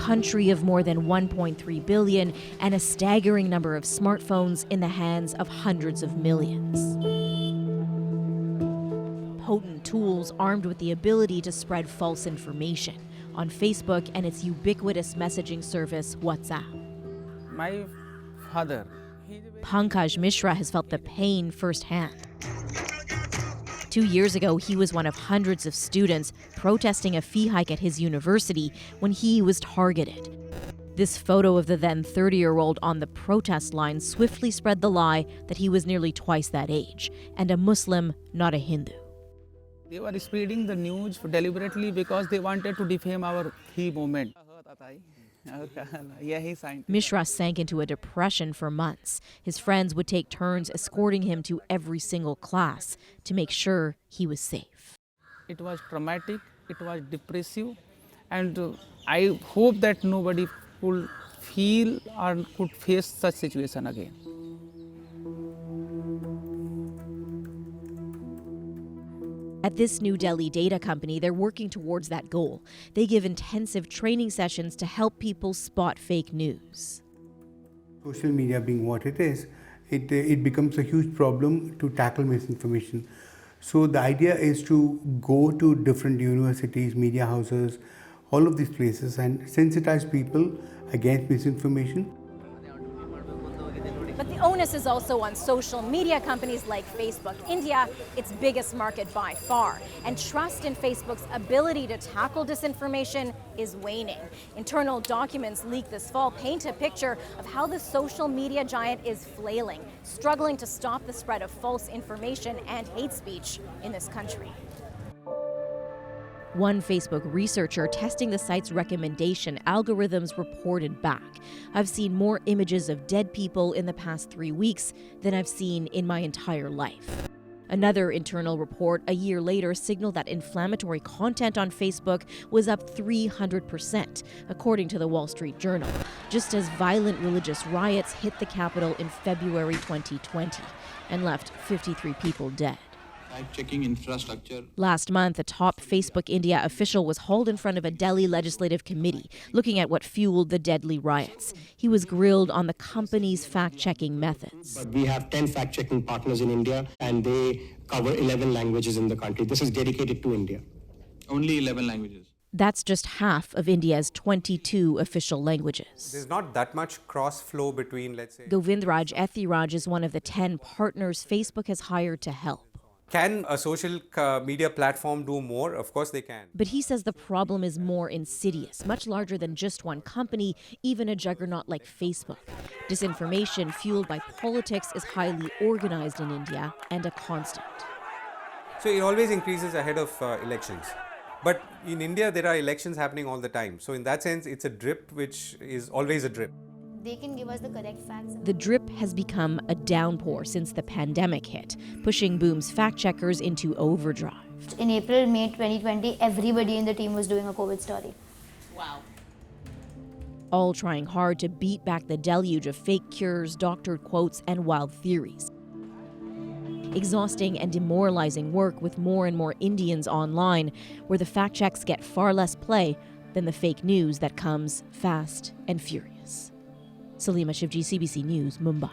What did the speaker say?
country of more than 1.3 billion and a staggering number of smartphones in the hands of hundreds of millions. Potent tools armed with the ability to spread false information on Facebook and its ubiquitous messaging service, WhatsApp. My father. Pankaj Mishra has felt the pain firsthand. 2 years ago, he was one of hundreds of students protesting a fee hike at his university when he was targeted. This photo of the then 30-year-old on the protest line swiftly spread the lie that he was nearly twice that age, and a Muslim, not a Hindu. They were spreading the news deliberately because they wanted to defame our He movement. Mishra sank into a depression for months. His friends would take turns escorting him to every single class to make sure he was safe. It was traumatic, it was depressive, and I hope that nobody could feel or could face such situation again. At this New Delhi data company, they're working towards that goal. They give intensive training sessions to help people spot fake news. Social media being what it is, it becomes a huge problem to tackle misinformation. So the idea is to go to different universities, media houses, all of these places and sensitize people against misinformation. But the onus is also on social media companies like Facebook. India, its biggest market by far. And trust in Facebook's ability to tackle disinformation is waning. Internal documents leaked this fall paint a picture of how the social media giant is flailing, struggling to stop the spread of false information and hate speech in this country. One Facebook researcher testing the site's recommendation algorithms reported back. I've seen more images of dead people in the past 3 weeks than I've seen in my entire life. Another internal report a year later signaled that inflammatory content on Facebook was up 300%, according to the Wall Street Journal, just as violent religious riots hit the capital in February 2020 and left 53 people dead. Checking infrastructure. Last month, a top Facebook India official was hauled in front of a Delhi legislative committee looking at what fueled the deadly riots. He was grilled on the company's fact-checking methods. But we have 10 fact-checking partners in India, and they cover 11 languages in the country. This is dedicated to India. Only 11 languages. That's just half of India's 22 official languages. There's not that much cross-flow between, let's say... Govindraj Ethiraj is one of the 10 partners Facebook has hired to help. Can a social media platform do more? Of course they can. But he says the problem is more insidious, much larger than just one company, even a juggernaut like Facebook. Disinformation fueled by politics is highly organized in India and a constant. So it always increases ahead of elections. But in India, there are elections happening all the time. So in that sense, it's a drip which is always a drip. They can give us the correct facts. The drip has become a downpour since the pandemic hit, pushing Boom's fact-checkers into overdrive. In April, May 2020, everybody in the team was doing a COVID story. Wow. All trying hard to beat back the deluge of fake cures, doctored quotes, and wild theories. Exhausting and demoralizing work with more and more Indians online, where the fact-checks get far less play than the fake news that comes fast and furious. Salima Shivji, CBC News, Mumbai.